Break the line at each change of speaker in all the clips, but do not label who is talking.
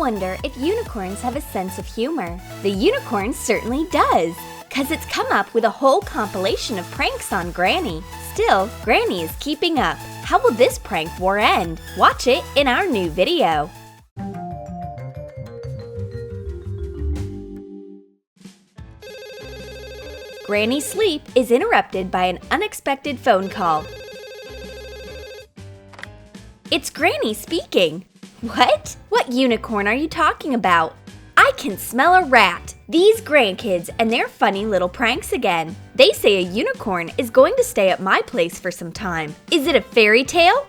wonder if unicorns have a sense of humor. The unicorn certainly does, 'cause it's come up with a whole compilation of pranks on Granny. Still, Granny is keeping up. How will this prank war end? Watch it in our new video. Granny's sleep is interrupted by an unexpected phone call. It's Granny speaking. What? What unicorn are you talking about? I can smell a rat. These grandkids and their funny little pranks again. They say a unicorn is going to stay at my place for some time. Is it a fairy tale?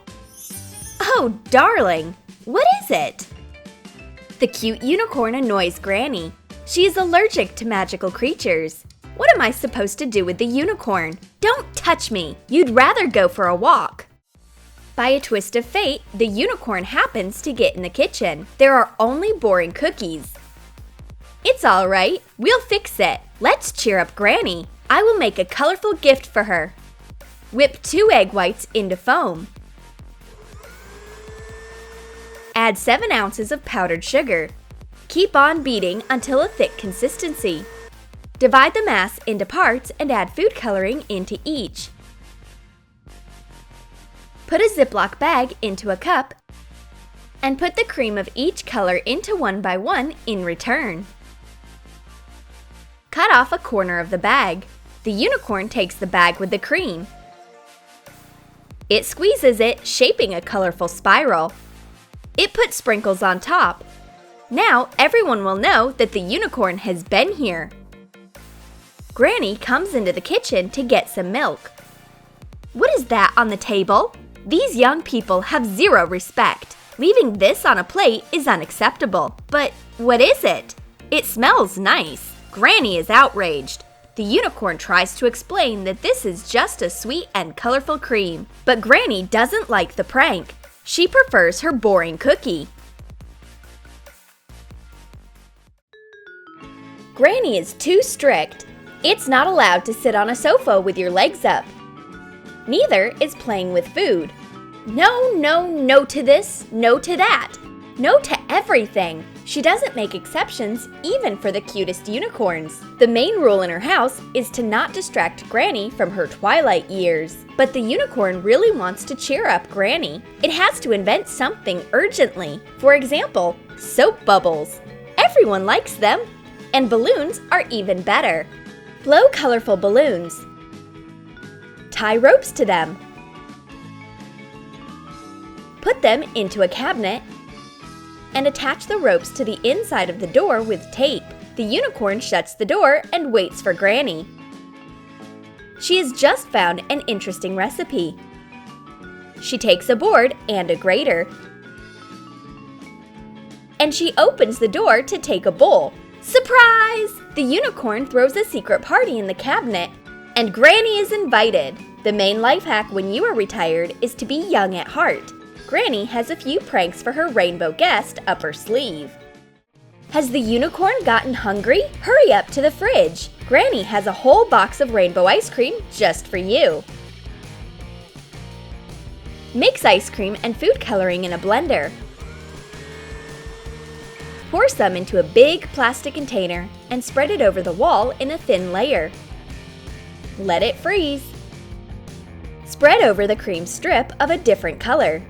Oh, darling. What is it? The cute unicorn annoys Granny. She is allergic to magical creatures. What am I supposed to do with the unicorn? Don't touch me. You'd rather go for a walk. By a twist of fate, the unicorn happens to get in the kitchen. There are only boring cookies. It's all right. We'll fix it. Let's cheer up Granny. I will make a colorful gift for her. Whip 2 egg whites into foam. Add 7 ounces of powdered sugar. Keep on beating until a thick consistency. Divide the mass into parts and add food coloring into each. Put a Ziploc bag into a cup and put the cream of each color into one by one in return. Cut off a corner of the bag. The unicorn takes the bag with the cream. It squeezes it, shaping a colorful spiral. It puts sprinkles on top. Now everyone will know that the unicorn has been here. Granny comes into the kitchen to get some milk. What is that on the table? These young people have zero respect. Leaving this on a plate is unacceptable. But what is it? It smells nice. Granny is outraged. The unicorn tries to explain that this is just a sweet and colorful cream. But Granny doesn't like the prank. She prefers her boring cookie. Granny is too strict. It's not allowed to sit on a sofa with your legs up. Neither is playing with food. No, no, no to this, no to that. No to everything. She doesn't make exceptions even for the cutest unicorns. The main rule in her house is to not distract Granny from her twilight years. But the unicorn really wants to cheer up Granny. It has to invent something urgently. For example, soap bubbles. Everyone likes them. And balloons are even better. Blow colorful balloons. Tie ropes to them. Put them into a cabinet and attach the ropes to the inside of the door with tape. The unicorn shuts the door and waits for Granny. She has just found an interesting recipe. She takes a board and a grater, and she opens the door to take a bowl. Surprise! The unicorn throws a secret party in the cabinet, and Granny is invited. The main life hack when you are retired is to be young at heart. Granny has a few pranks for her rainbow guest up her sleeve. Has the unicorn gotten hungry? Hurry up to the fridge. Granny has a whole box of rainbow ice cream just for you. Mix ice cream and food coloring in a blender. Pour some into a big plastic container and spread it over the wall in a thin layer. Let it freeze. Spread over the cream strip of a different color.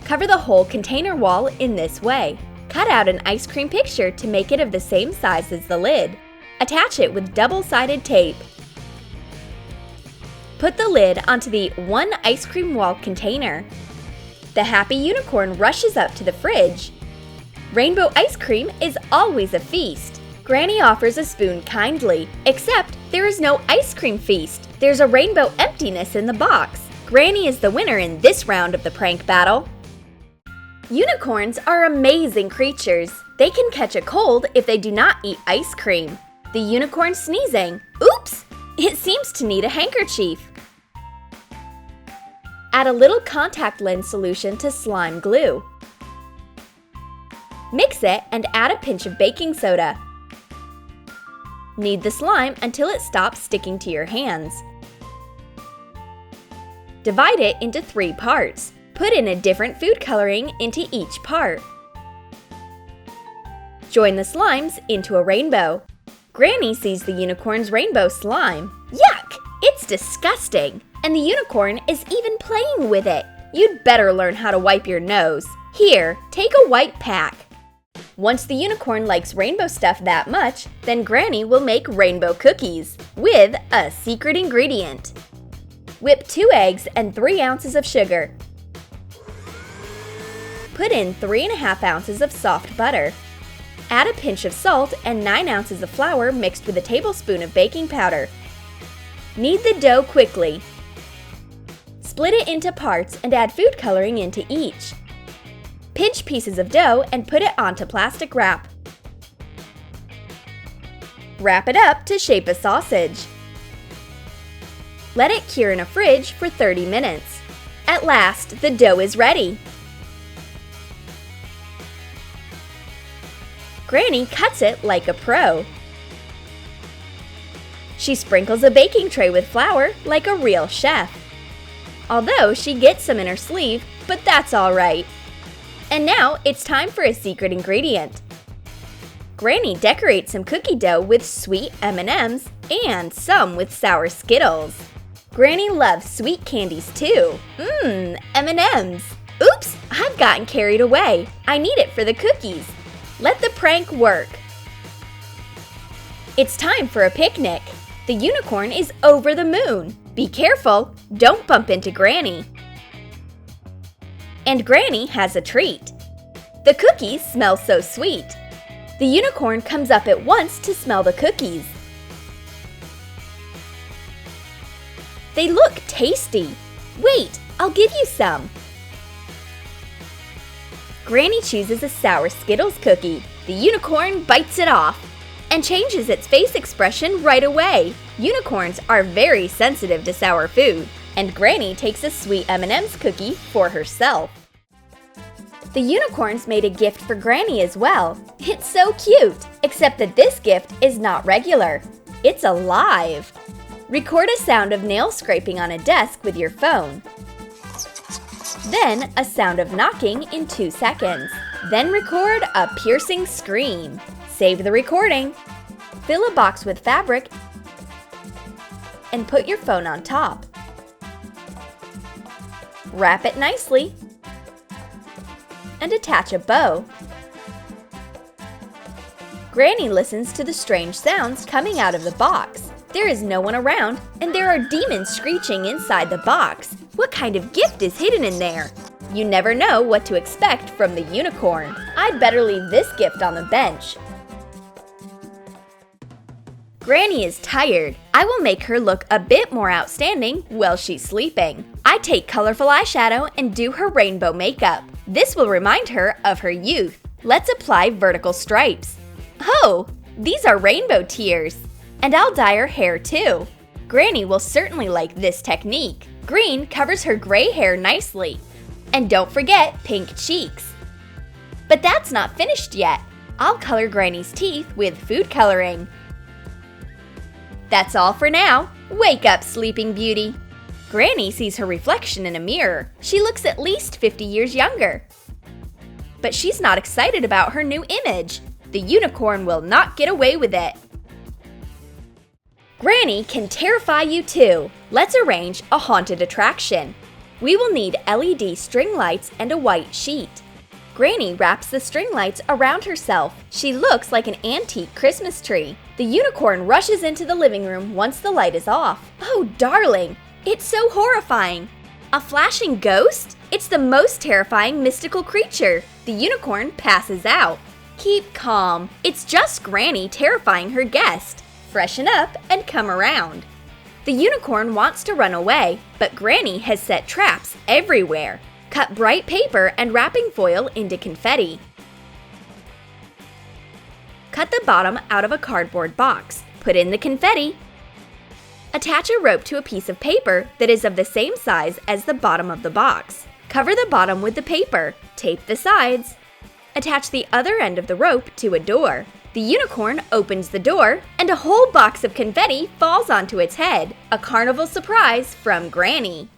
Cover the whole container wall in this way. Cut out an ice cream picture to make it of the same size as the lid. Attach it with double-sided tape. Put the lid onto the one ice cream wall container. The happy unicorn rushes up to the fridge. Rainbow ice cream is always a feast. Granny offers a spoon kindly, except there is no ice cream feast. There's a rainbow emptiness in the box. Granny is the winner in this round of the prank battle. Unicorns are amazing creatures. They can catch a cold if they do not eat ice cream. The unicorn sneezing. Oops! It seems to need a handkerchief. Add a little contact lens solution to slime glue. Mix it and add a pinch of baking soda. Knead the slime until it stops sticking to your hands. Divide it into 3 parts. Put in a different food coloring into each part. Join the slimes into a rainbow. Granny sees the unicorn's rainbow slime. Yuck! It's disgusting! And the unicorn is even playing with it. You'd better learn how to wipe your nose. Here, take a white pack. Once the unicorn likes rainbow stuff that much, then Granny will make rainbow cookies with a secret ingredient. Whip 2 eggs and 3 ounces of sugar. Put in 3½ ounces of soft butter. Add a pinch of salt and 9 ounces of flour mixed with a tablespoon of baking powder. Knead the dough quickly. Split it into parts and add food coloring into each. Pinch pieces of dough and put it onto plastic wrap. Wrap it up to shape a sausage. Let it cure in a fridge for 30 minutes. At last, the dough is ready. Granny cuts it like a pro. She sprinkles a baking tray with flour like a real chef. Although she gets some in her sleeve, but that's alright. And now it's time for a secret ingredient. Granny decorates some cookie dough with sweet M&Ms and some with sour Skittles. Granny loves sweet candies too. M&Ms. Oops, I've gotten carried away. I need it for the cookies. Let the prank work. It's time for a picnic. The unicorn is over the moon. Be careful, don't bump into Granny. And Granny has a treat. The cookies smell so sweet. The unicorn comes up at once to smell the cookies. They look tasty. Wait, I'll give you some. Granny chooses a sour Skittles cookie. The unicorn bites it off and changes its face expression right away. Unicorns are very sensitive to sour food, and Granny takes a sweet M&M's cookie for herself. The unicorns made a gift for Granny as well. It's so cute, except that this gift is not regular. It's alive. Record a sound of nail scraping on a desk with your phone. Then a sound of knocking in 2 seconds. Then record a piercing scream. Save the recording. Fill a box with fabric and put your phone on top. Wrap it nicely and attach a bow. Granny listens to the strange sounds coming out of the box. There is no one around, and there are demons screeching inside the box. What kind of gift is hidden in there? You never know what to expect from the unicorn. I'd better leave this gift on the bench. Granny is tired. I will make her look a bit more outstanding while she's sleeping. I take colorful eyeshadow and do her rainbow makeup. This will remind her of her youth. Let's apply vertical stripes. Oh, these are rainbow tears. And I'll dye her hair too. Granny will certainly like this technique. Green covers her gray hair nicely. And don't forget pink cheeks. But that's not finished yet. I'll color Granny's teeth with food coloring. That's all for now. Wake up, Sleeping Beauty. Granny sees her reflection in a mirror. She looks at least 50 years younger. But she's not excited about her new image. The unicorn will not get away with it. Granny can terrify you too. Let's arrange a haunted attraction. We will need LED string lights and a white sheet. Granny wraps the string lights around herself. She looks like an antique Christmas tree. The unicorn rushes into the living room once the light is off. Oh, darling, it's so horrifying. A flashing ghost? It's the most terrifying mystical creature. The unicorn passes out. Keep calm. It's just Granny terrifying her guest. Freshen up and come around. The unicorn wants to run away, but Granny has set traps everywhere. Cut bright paper and wrapping foil into confetti. Cut the bottom out of a cardboard box. Put in the confetti. Attach a rope to a piece of paper that is of the same size as the bottom of the box. Cover the bottom with the paper. Tape the sides. Attach the other end of the rope to a door. The unicorn opens the door, and a whole box of confetti falls onto its head. A carnival surprise from Granny.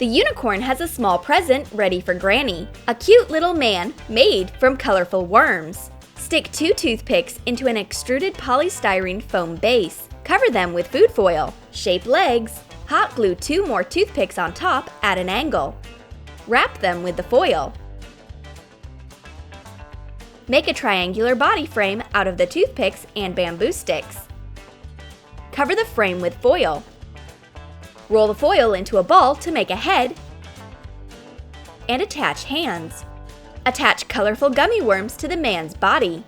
The unicorn has a small present ready for Granny. A cute little man made from colorful worms. Stick 2 toothpicks into an extruded polystyrene foam base. Cover them with food foil. Shape legs. Hot glue 2 more toothpicks on top at an angle. Wrap them with the foil. Make a triangular body frame out of the toothpicks and bamboo sticks. Cover the frame with foil. Roll the foil into a ball to make a head and attach hands. Attach colorful gummy worms to the man's body.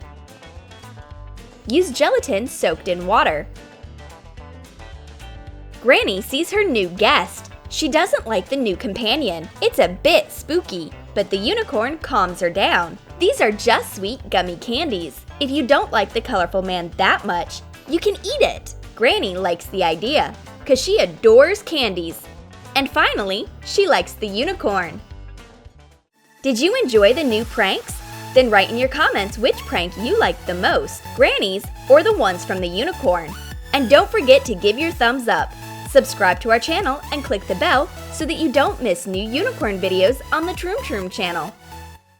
Use gelatin soaked in water. Granny sees her new guest. She doesn't like the new companion. It's a bit spooky, but the unicorn calms her down. These are just sweet gummy candies. If you don't like the colorful man that much, you can eat it. Granny likes the idea, because she adores candies. And finally, she likes the unicorn. Did you enjoy the new pranks? Then write in your comments which prank you liked the most, Granny's or the ones from the unicorn. And don't forget to give your thumbs up. Subscribe to our channel and click the bell so that you don't miss new unicorn videos on the Troom Troom channel.